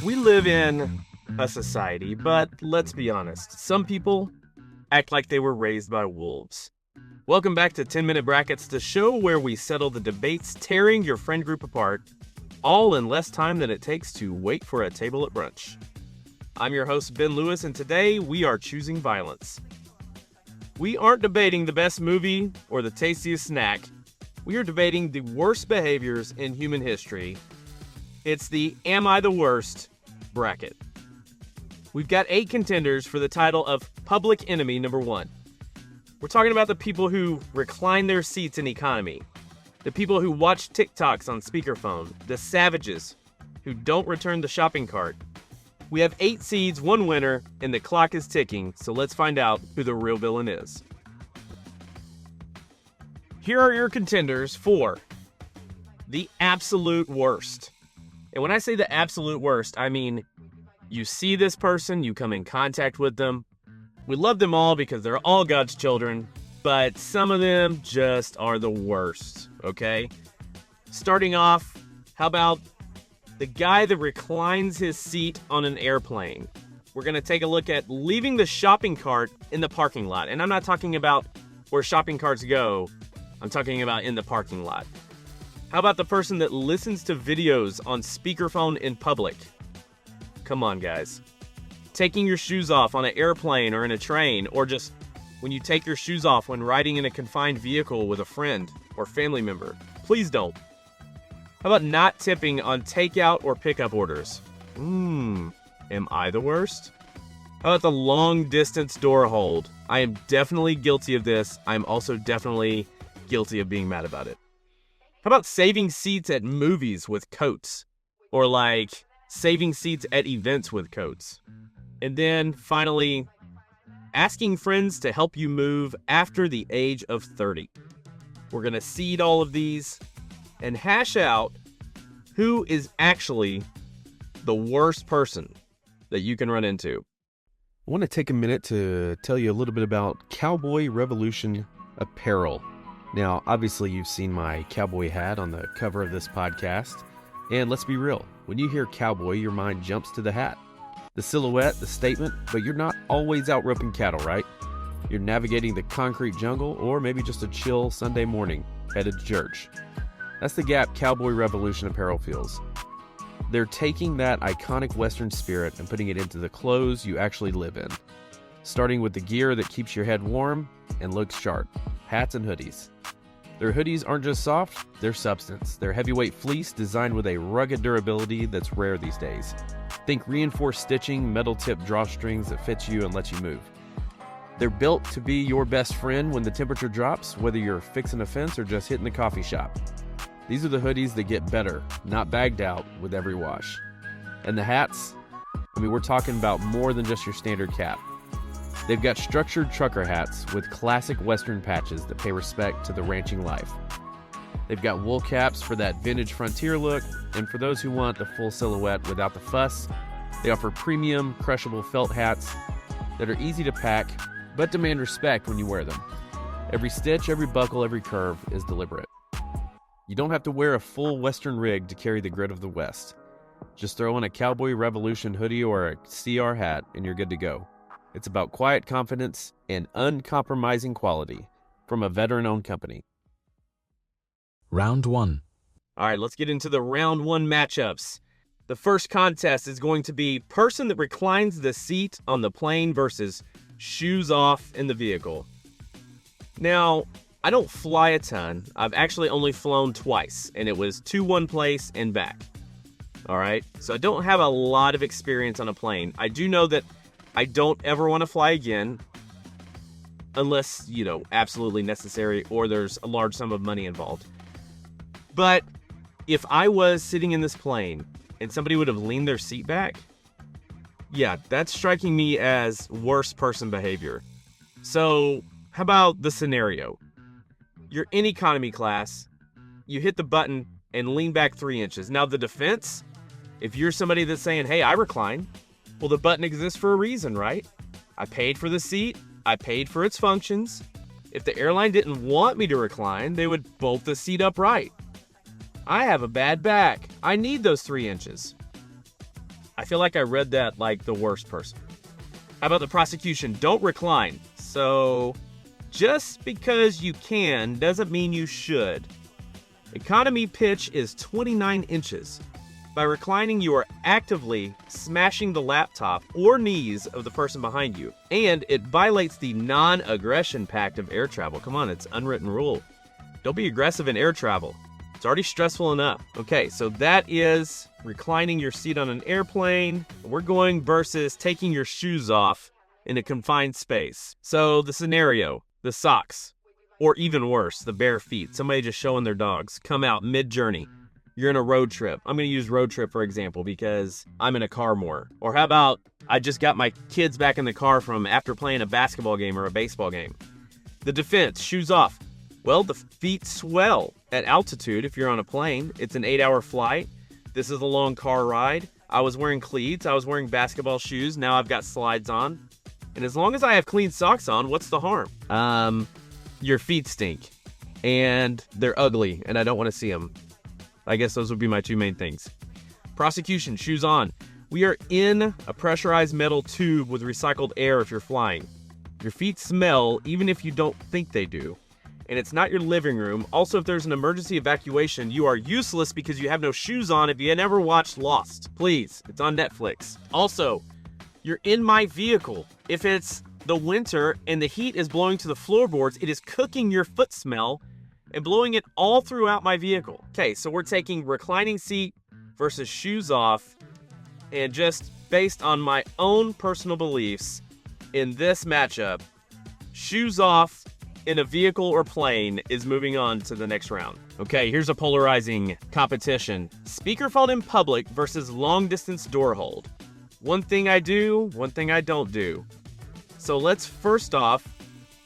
We live in a society, but let's be honest, some people act like they were raised by wolves. Welcome back to 10-Minute Brackets, the show where we settle the debates tearing your friend group apart, all in less time than it takes to wait for a table at brunch. I'm your host, Ben Lewis, and today we are choosing violence. We aren't debating the best movie or the tastiest snack. We are debating the worst behaviors in human history. It's the Am I the Worst bracket. We've got 8 contenders for the title of Public Enemy number 1. We're talking about the people who recline their seats in economy, the people who watch TikToks on speakerphone, the savages who don't return the shopping cart. We have 8 seeds, 1 winner, and the clock is ticking, so let's find out who the real villain is. Here are your contenders for the absolute worst. And when I say the absolute worst, I mean you see this person, you come in contact with them. We love them all because they're all God's children, but some of them just are the worst, okay? Starting off, how about the guy that reclines his seat on an airplane? We're going to take a look at leaving the shopping cart in the parking lot. And I'm not talking about where shopping carts go. I'm talking about in the parking lot. How about the person that listens to videos on speakerphone in public? Come on, guys. Taking your shoes off on an airplane or in a train, or just when you take your shoes off when riding in a confined vehicle with a friend or family member. Please don't. How about not tipping on takeout or pickup orders? Am I the worst? How about the long distance door hold? I am definitely guilty of this. I'm also definitely guilty of being mad about it. How about saving seats at movies with coats? Or like saving seats at events with coats? And then finally, asking friends to help you move after the age of 30. We're going to seed all of these and hash out who is actually the worst person that you can run into. I want to take a minute to tell you a little bit about Cowboy Revolution apparel. Now, obviously, you've seen my cowboy hat on the cover of this podcast. And let's be real, when you hear cowboy, your mind jumps to the hat. The silhouette, the statement, but you're not always out roping cattle, right? You're navigating the concrete jungle, or maybe just a chill Sunday morning, headed to church. That's the gap Cowboy Revolution apparel feels. They're taking that iconic Western spirit and putting it into the clothes you actually live in. Starting with the gear that keeps your head warm and looks sharp, hats and hoodies. Their hoodies aren't just soft, they're substance. They're heavyweight fleece designed with a rugged durability that's rare these days. Think reinforced stitching, metal tip drawstrings that fits you and lets you move. They're built to be your best friend when the temperature drops, whether you're fixing a fence or just hitting the coffee shop. These are the hoodies that get better, not bagged out with every wash. And the hats, we're talking about more than just your standard cap. They've got structured trucker hats with classic Western patches that pay respect to the ranching life. They've got wool caps for that vintage frontier look, and for those who want the full silhouette without the fuss, they offer premium, crushable felt hats that are easy to pack, but demand respect when you wear them. Every stitch, every buckle, every curve is deliberate. You don't have to wear a full Western rig to carry the grit of the West. Just throw in a Cowboy Revolution hoodie or a CR hat and you're good to go. It's about quiet confidence and uncompromising quality from a veteran-owned company. Round 1. All right, let's get into the round 1 matchups. The first contest is going to be person that reclines the seat on the plane versus shoes off in the vehicle. Now, I don't fly a ton. I've actually only flown twice, and it was to one place and back. All right, so I don't have a lot of experience on a plane. I do know that I don't ever want to fly again unless, absolutely necessary or there's a large sum of money involved. But if I was sitting in this plane and somebody would have leaned their seat back, yeah, that's striking me as worst person behavior. So how about the scenario? You're in economy class, you hit the button and lean back 3 inches. Now the defense, if you're somebody that's saying, hey, I recline, well, the button exists for a reason, right? I paid for the seat, I paid for its functions. If the airline didn't want me to recline, they would bolt the seat upright. I have a bad back. I need those 3 inches. I feel like I read that like the worst person. How about the prosecution? Don't recline. So, just because you can doesn't mean you should. Economy pitch is 29 inches. By reclining, you are actively smashing the laptop or knees of the person behind you. And it violates the non-aggression pact of air travel. Come on, it's unwritten rule. Don't be aggressive in air travel. It's already stressful enough. Okay, so that is reclining your seat on an airplane. We're going versus taking your shoes off in a confined space. So the scenario, the socks, or even worse, the bare feet. Somebody just showing their dogs. Come out mid-journey. You're in a road trip. I'm going to use road trip for example because I'm in a car more. Or how about I just got my kids back in the car from after playing a basketball game or a baseball game. The defense, shoes off. Well, the feet swell at altitude if you're on a plane. It's an 8-hour flight. This is a long car ride. I was wearing cleats. I was wearing basketball shoes. Now I've got slides on. And as long as I have clean socks on, what's the harm? Your feet stink. And they're ugly, and I don't want to see them. I guess those would be my 2 main things. Prosecution, shoes on. We are in a pressurized metal tube with recycled air if you're flying. Your feet smell even if you don't think they do. And it's not your living room. Also, if there's an emergency evacuation, you are useless because you have no shoes on if you never watched Lost. Please, it's on Netflix. Also, you're in my vehicle. If it's the winter and the heat is blowing to the floorboards, it is cooking your foot smell and blowing it all throughout my vehicle. Okay, so we're taking reclining seat versus shoes off, and just based on my own personal beliefs in this matchup, shoes off in a vehicle or plane is moving on to the next round. Okay, here's a polarizing competition. Speakerphone in public versus long distance door hold. One thing I do, one thing I don't do. So let's first off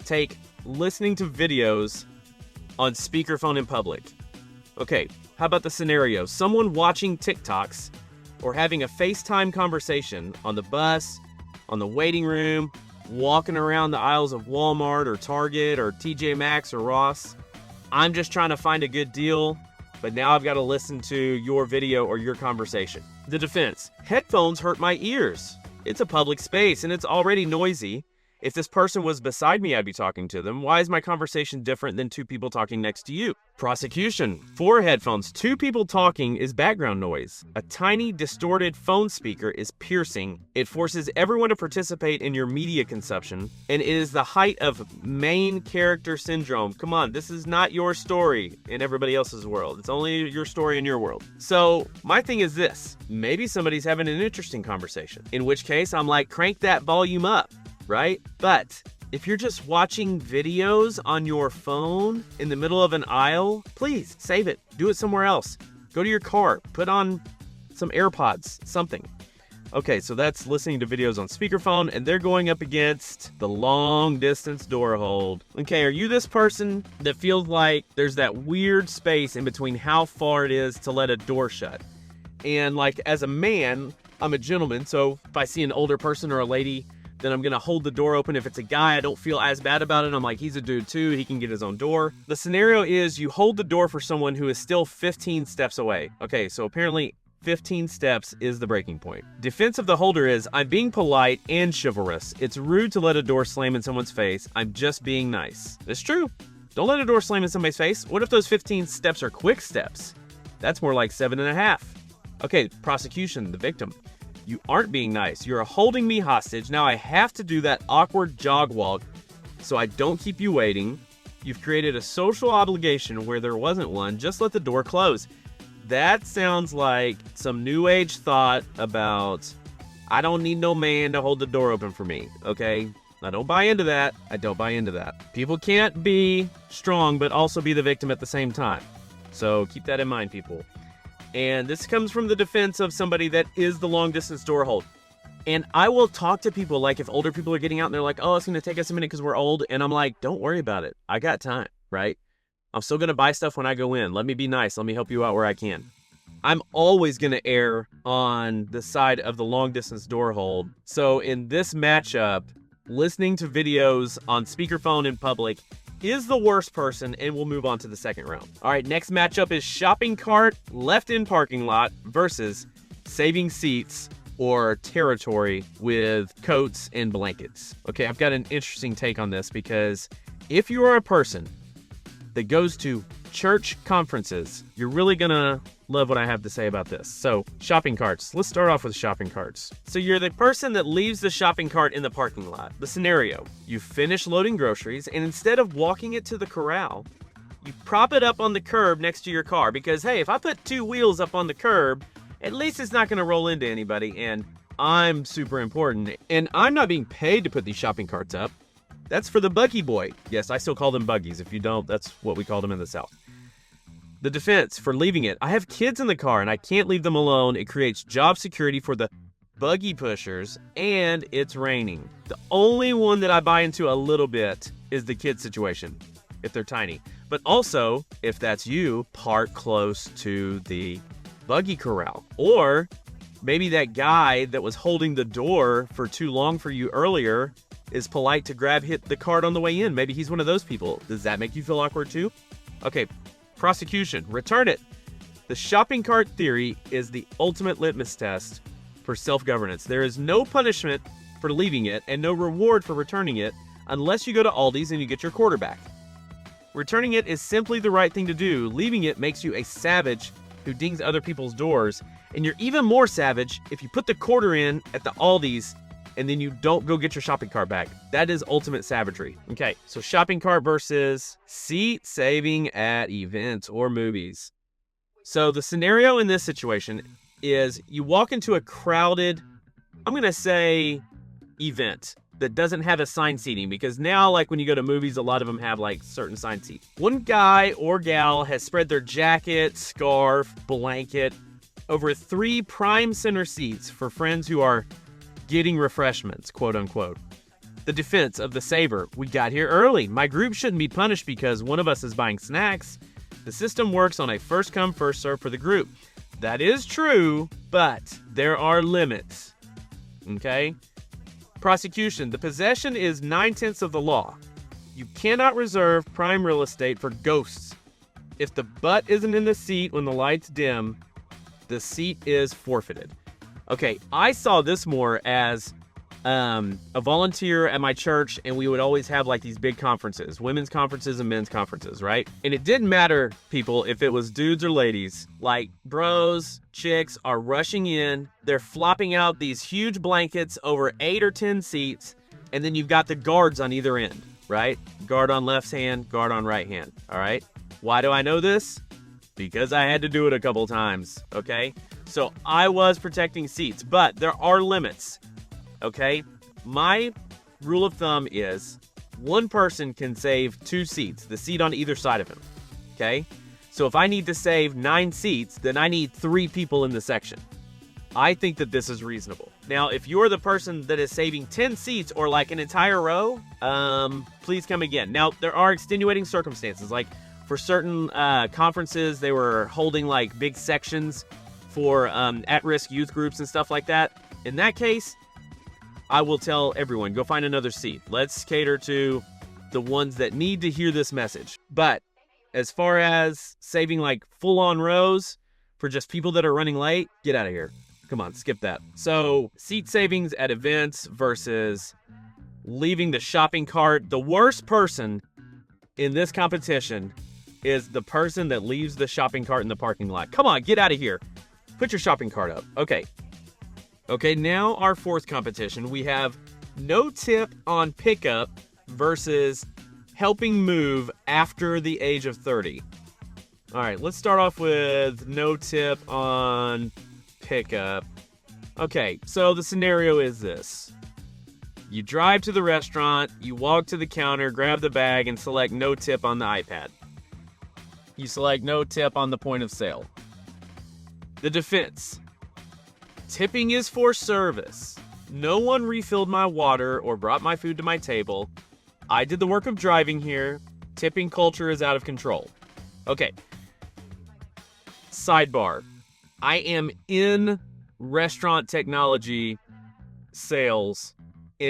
take listening to videos on speakerphone in public. Okay, how about the scenario? Someone watching TikToks or having a FaceTime conversation on the bus, on the waiting room, walking around the aisles of Walmart or Target or TJ Maxx or Ross. I'm just trying to find a good deal, but now I've got to listen to your video or your conversation. The defense, headphones hurt my ears. It's a public space and it's already noisy. If this person was beside me, I'd be talking to them. Why is my conversation different than 2 people talking next to you? Prosecution. 4 headphones. 2 people talking is background noise. A tiny, distorted phone speaker is piercing. It forces everyone to participate in your media consumption, and it is the height of main character syndrome. Come on, this is not your story in everybody else's world. It's only your story in your world. So my thing is this. Maybe somebody's having an interesting conversation, in which case I'm like, crank that volume up. Right? But if you're just watching videos on your phone in the middle of an aisle, please save it. Do it somewhere else. Go to your car. Put on some AirPods, something. Okay, so that's listening to videos on speakerphone, and they're going up against the long distance door hold. Okay, are you this person that feels like there's that weird space in between how far it is to let a door shut? And like as a man, I'm a gentleman, so if I see an older person or a lady, then I'm gonna hold the door open. If it's a guy, I don't feel as bad about it. I'm like, he's a dude too, he can get his own door. The scenario is you hold the door for someone who is still 15 steps away. Okay, so apparently 15 steps is the breaking point. Defense of the holder is, I'm being polite and chivalrous. It's rude to let a door slam in someone's face. I'm just being nice. It's true. Don't let a door slam in somebody's face. What if those 15 steps are quick steps? That's more like 7.5. Okay, prosecution, the victim. You aren't being nice. You're holding me hostage. Now I have to do that awkward jog walk so I don't keep you waiting. You've created a social obligation where there wasn't one. Just let the door close. That sounds like some new age thought about, I don't need no man to hold the door open for me, okay? I don't buy into that. I don't buy into that. People can't be strong but also be the victim at the same time. So keep that in mind, people. And this comes from the defense of somebody that is the long distance door hold. And I will talk to people like if older people are getting out and they're like, oh, it's going to take us a minute because we're old. And I'm like, don't worry about it. I got time, right? I'm still going to buy stuff when I go in. Let me be nice. Let me help you out where I can. I'm always going to err on the side of the long distance door hold. So in this matchup, listening to videos on speakerphone in public is the worst person, and we'll move on to the second round. All right, next matchup is shopping cart left in parking lot versus saving seats or territory with coats and blankets. Okay, I've got an interesting take on this because if you are a person that goes to church conferences, you're really gonna love what I have to say about this. So, shopping carts. Let's start off with shopping carts. So you're the person that leaves the shopping cart in the parking lot. The scenario, you finish loading groceries, and instead of walking it to the corral, you prop it up on the curb next to your car because, hey, if I put 2 wheels up on the curb, at least it's not gonna roll into anybody, and I'm super important. And I'm not being paid to put these shopping carts up. That's for the buggy boy. Yes, I still call them buggies. If you don't, that's what we call them in the South. The defense for leaving it. I have kids in the car and I can't leave them alone. It creates job security for the buggy pushers, and it's raining. The only one that I buy into a little bit is the kid situation, if they're tiny. But also, if that's you, park close to the buggy corral. Or maybe that guy that was holding the door for too long for you earlier is polite to hit the cart on the way in. Maybe he's one of those people. Does that make you feel awkward too? Okay, prosecution, return it. The shopping cart theory is the ultimate litmus test for self-governance. There is no punishment for leaving it and no reward for returning it unless you go to Aldi's and you get your quarter back. Returning it is simply the right thing to do. Leaving it makes you a savage who dings other people's doors, and you're even more savage if you put the quarter in at the Aldi's and then you don't go get your shopping cart back. That is ultimate savagery. Okay, so shopping cart versus seat saving at events or movies. So the scenario in this situation is you walk into a crowded, I'm gonna say, event that doesn't have assigned seating, because now, like when you go to movies, a lot of them have like certain assigned seats. One guy or gal has spread their jacket, scarf, blanket over 3 prime center seats for friends who are getting refreshments, quote unquote. The defense of the saver. We got here early. My group shouldn't be punished because one of us is buying snacks. The system works on a first come, first serve for the group. That is true, but there are limits. Okay? Prosecution. The possession is 9/10 of the law. You cannot reserve prime real estate for ghosts. If the butt isn't in the seat when the lights dim, the seat is forfeited. Okay, I saw this more as a volunteer at my church, and we would always have like these big conferences, women's conferences and men's conferences, right? And it didn't matter, people, if it was dudes or ladies. Like, bros, chicks are rushing in, they're flopping out these huge blankets over 8 or 10 seats, and then you've got the guards on either end, right? Guard on left hand, guard on right hand, all right? Why do I know this? Because I had to do it a couple times, okay? So I was protecting seats, but there are limits, okay? My rule of thumb is one person can save 2 seats, the seat on either side of him, okay? So if I need to save 9 seats, then I need 3 people in the section. I think that this is reasonable. Now, if you're the person that is saving 10 seats or like an entire row, please come again. Now, there are extenuating circumstances, like for certain conferences, they were holding like big sections for at-risk youth groups and stuff like that. In that case, I will tell everyone, go find another seat. Let's cater to the ones that need to hear this message. But as far as saving like full-on rows for just people that are running late, get out of here. Come on, skip that. So seat savings at events versus leaving the shopping cart. The worst person in this competition is the person that leaves the shopping cart in the parking lot. Come on, get out of here. Put your shopping cart up. Okay, now our fourth competition. We have no tip on pickup versus helping move after the age of 30. All right, let's start off with no tip on pickup. Okay, so the scenario is this. You drive to the restaurant, you walk to the counter, grab the bag, and select no tip on the iPad. You select no tip on the point of sale. The defense. Tipping is for service. No one refilled my water or brought my food to my table. I did the work of driving here. Tipping culture is out of control. Okay. Sidebar. I am in restaurant technology sales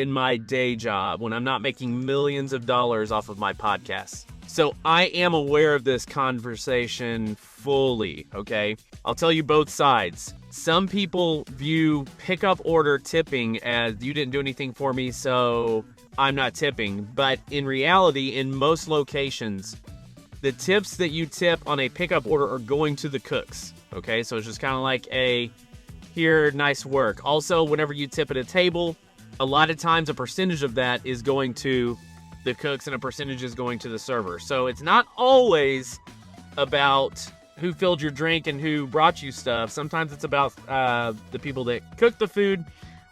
in my day job when I'm not making millions of dollars off of my podcasts. So I am aware of this conversation fully, okay? I'll tell you both sides. Some people view pickup order tipping as you didn't do anything for me, so I'm not tipping. But in reality, in most locations, the tips that you tip on a pickup order are going to the cooks, okay? So it's just kind of like a, here, nice work. Also, whenever you tip at a table, a lot of times a percentage of that is going to the cooks and a percentage is going to the server. So it's not always about who filled your drink and who brought you stuff. Sometimes it's about the people that cook the food,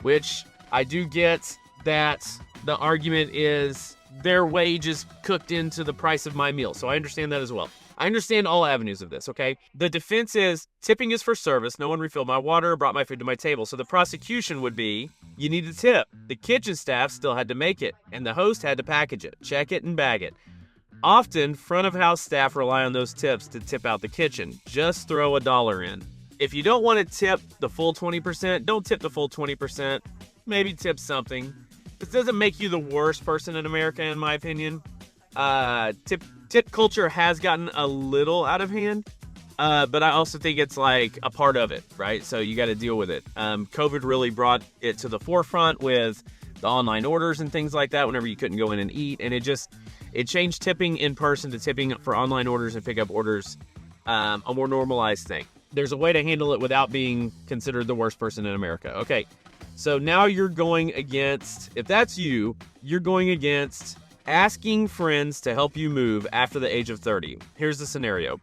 which I do get that the argument is their wage is cooked into the price of my meal. So I understand that as well. I understand all avenues of this, okay? The defense is tipping is for service. No one refilled my water or brought my food to my table. So the prosecution would be, you need to tip. The kitchen staff still had to make it, and the host had to package it, check it, and bag it. Often, front of house staff rely on those tips to tip out the kitchen. Just throw $1 in. If you don't want to tip the full 20%, don't tip the full 20%. Maybe tip something. This doesn't make you the worst person in America, in my opinion. Tip culture has gotten a little out of hand, but I also think it's like a part of it, right? So you got to deal with it. COVID really brought it to the forefront with the online orders and things like that whenever you couldn't go in and eat. And it changed tipping in person to tipping for online orders and pickup orders, a more normalized thing. There's a way to handle it without being considered the worst person in America. Okay, so now you're going against, if that's you, you're going against asking friends to help you move after the age of 30. Here's the scenario.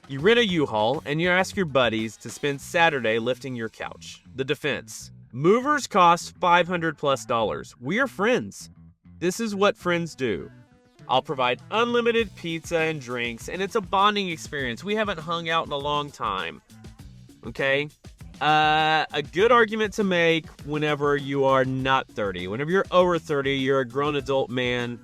You rent a U-Haul and you ask your buddies to spend Saturday lifting your couch. The defense. Movers cost $500+. We are friends. This is what friends do. I'll provide unlimited pizza and drinks, and it's a bonding experience. We haven't hung out in a long time. Okay? A good argument to make whenever you are not 30. Whenever you're over 30, you're a grown adult man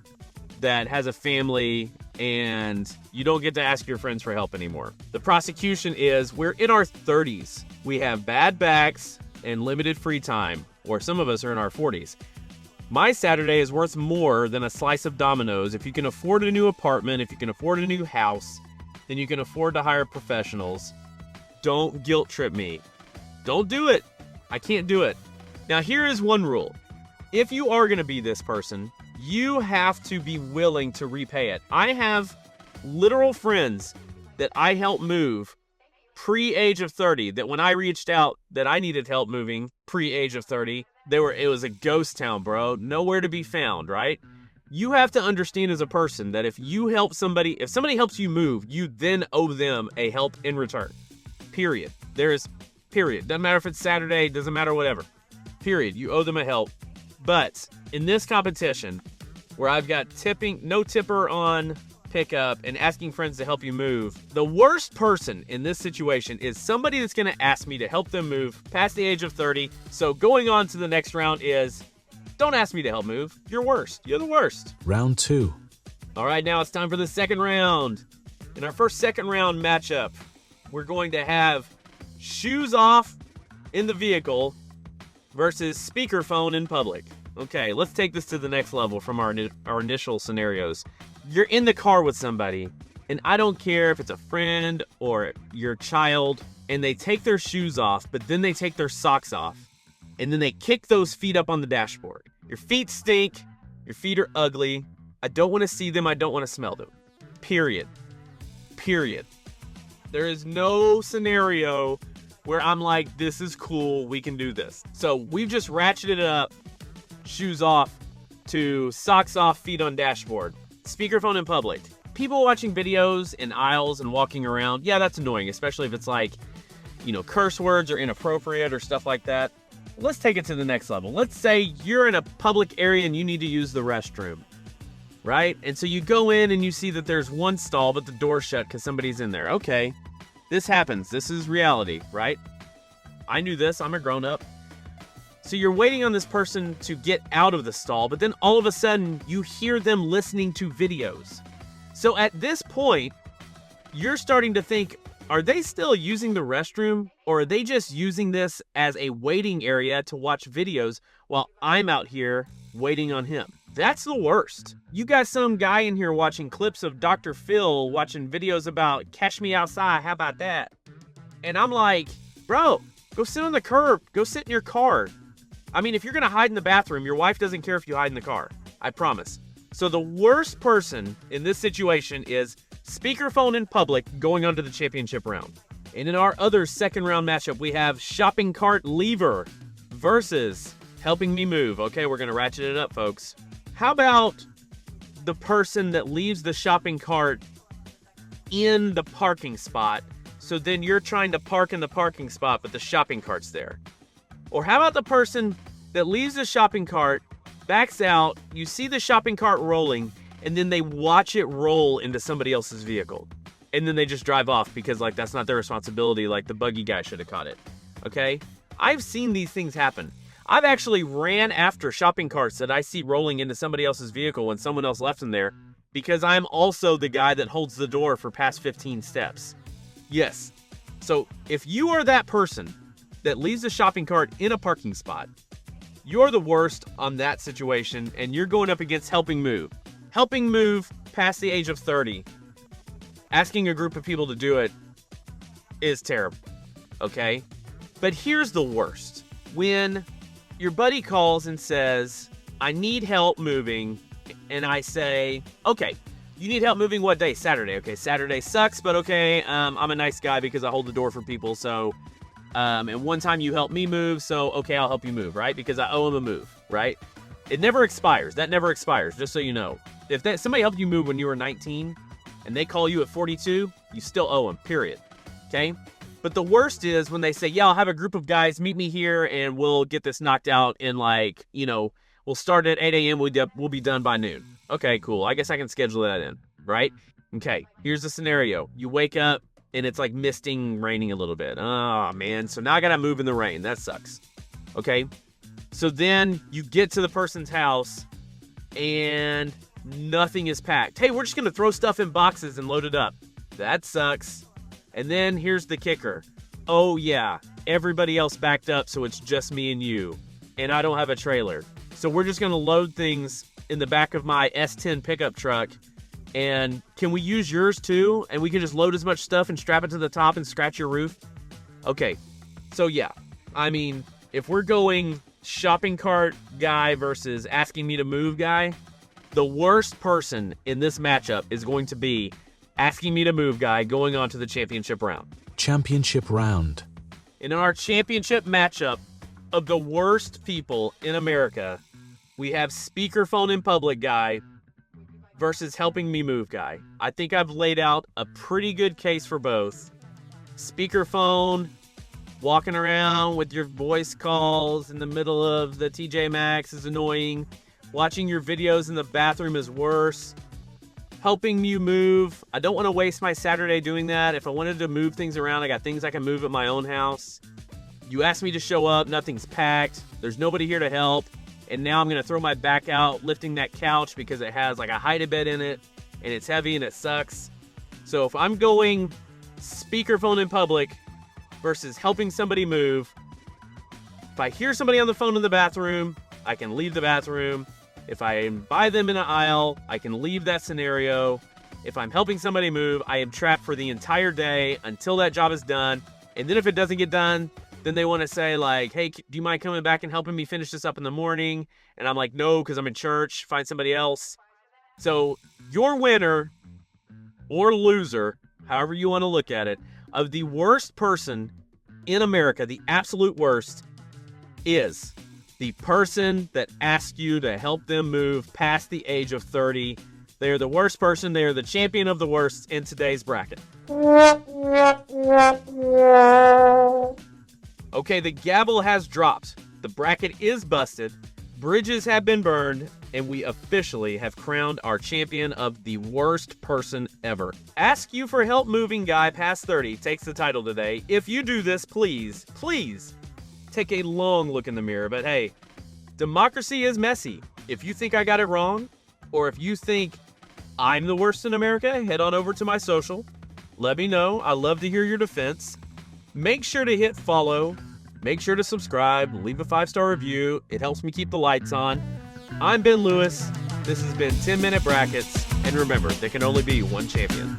that has a family and you don't get to ask your friends for help anymore. The prosecution is we're in our 30s. We have bad backs and limited free time, or some of us are in our 40s. My Saturday is worth more than a slice of Domino's. If you can afford a new apartment, if you can afford a new house, then you can afford to hire professionals. Don't guilt trip me. Don't do it. I can't do it. Now, here is one rule. If you are going to be this person, you have to be willing to repay it. I have literal friends that I helped move pre-age of 30, that when I reached out that I needed help moving pre-age of 30, it was a ghost town, bro. Nowhere to be found, right? You have to understand as a person that if somebody helps you move, you then owe them a help in return. Period. Period. Doesn't matter if it's Saturday, doesn't matter whatever. Period. You owe them a help. But in this competition, where I've got no tipper on pickup and asking friends to help you move, the worst person in this situation is somebody that's going to ask me to help them move past the age of 30. So going on to the next round is, don't ask me to help move. You're worst. You're the worst. Round 2. All right, now it's time for the second round. In our first second round matchup, we're going to have shoes off in the vehicle versus speakerphone in public. Okay, let's take this to the next level from our initial scenarios. You're in the car with somebody, and I don't care if it's a friend or your child, and they take their shoes off, but then they take their socks off, and then they kick those feet up on the dashboard. Your feet stink. Your feet are ugly. I don't want to see them. I don't want to smell them. Period. There is no scenario where I'm like, this is cool, we can do this. So we've just ratcheted it up, shoes off, to socks off, feet on dashboard. Speakerphone in public. People watching videos in aisles and walking around, yeah, that's annoying, especially if it's like, curse words are inappropriate or stuff like that. Let's take it to the next level. Let's say you're in a public area and you need to use the restroom, right? And so you go in and you see that there's one stall, but the door's shut because somebody's in there. Okay, this happens. This is reality, right? I knew this. I'm a grown-up. So you're waiting on this person to get out of the stall, but then all of a sudden you hear them listening to videos. So at this point, you're starting to think, Are they still using the restroom, or are they just using this as a waiting area to watch videos while I'm out here waiting on him? That's the worst. You got some guy in here watching clips of Dr. Phil, watching videos about Catch Me Outside, how about that? And I'm like, bro, go sit on the curb, go sit in your car. I mean, if you're gonna hide in the bathroom, your wife doesn't care if you hide in the car, I promise. So the worst person in this situation is speakerphone in public going on to the championship round. And in our other second round matchup, we have shopping cart lever versus helping me move. Okay, we're gonna ratchet it up, folks. How about the person that leaves the shopping cart in the parking spot, so then you're trying to park in the parking spot, but the shopping cart's there? Or how about the person that leaves the shopping cart, backs out, you see the shopping cart rolling, and then they watch it roll into somebody else's vehicle. And then they just drive off because, like, that's not their responsibility, like the buggy guy should have caught it. Okay? I've seen these things happen. I've actually ran after shopping carts that I see rolling into somebody else's vehicle when someone else left them there, because I'm also the guy that holds the door for past 15 steps. Yes. So if you are that person that leaves a shopping cart in a parking spot, you're the worst on that situation, and you're going up against helping move. Helping move past the age of 30, asking a group of people to do it is terrible, okay? But here's the worst. When your buddy calls and says, I need help moving, and I say, okay, you need help moving what day? Saturday. Okay, Saturday sucks, but okay, I'm a nice guy because I hold the door for people, so, and one time you helped me move, so okay, I'll help you move, right? Because I owe him a move, right? It never expires. That never expires, just so you know. If somebody helped you move when you were 19, and they call you at 42, you still owe them, period, okay? But the worst is when they say, yeah, I'll have a group of guys meet me here and we'll get this knocked out in, like, you know, we'll start at 8 a.m., we'll be done by noon. Okay, cool. I guess I can schedule that in, right? Okay, here's the scenario. You wake up and it's like misting, raining a little bit. Oh, man. So now I got to move in the rain. That sucks. Okay? So then you get to the person's house and nothing is packed. Hey, we're just going to throw stuff in boxes and load it up. That sucks. And then here's the kicker. Oh, yeah. Everybody else backed up, so it's just me and you. And I don't have a trailer. So we're just going to load things in the back of my S10 pickup truck. And can we use yours too? And we can just load as much stuff and strap it to the top and scratch your roof? Okay. So yeah. I mean, if we're going shopping cart guy versus asking me to move guy, the worst person in this matchup is going to be asking me to move guy going on to the championship round. Championship round. In our championship matchup of the worst people in America, we have speakerphone in public guy versus helping me move guy. I think I've laid out a pretty good case for both. Speakerphone, walking around with your voice calls in the middle of the TJ Maxx is annoying. Watching your videos in the bathroom is worse. Helping you move, I don't want to waste my Saturday doing that. If I wanted to move things around, I got things I can move at my own house. You asked me to show up, nothing's packed, there's nobody here to help, and now I'm going to throw my back out lifting that couch because it has like a hide-a-bed in it, and it's heavy and it sucks. So if I'm going speakerphone in public versus helping somebody move, if I hear somebody on the phone in the bathroom, I can leave the bathroom. If I am by them in an aisle, I can leave that scenario. If I'm helping somebody move, I am trapped for the entire day until that job is done. And then if it doesn't get done, then they want to say like, hey, do you mind coming back and helping me finish this up in the morning? And I'm like, no, because I'm in church. Find somebody else. So your winner or loser, however you want to look at it, of the worst person in America, the absolute worst, is the person that asked you to help them move past the age of 30. They are the worst person. They are the champion of the worst in today's bracket. Okay, the gavel has dropped. The bracket is busted. Bridges have been burned. And we officially have crowned our champion of the worst person ever. Ask you for help moving guy past 30 takes the title today. If you do this, please, please take a long look in the mirror. But hey, democracy is messy. If you think I got it wrong, or if you think I'm the worst in America, head on over to my social Let me know. I love to hear your defense. Make sure to hit follow. Make sure to subscribe. Leave a 5-star review. It helps me keep the lights on. I'm Ben Lewis. This has been 10 Minute Brackets. And remember, there can only be one champion.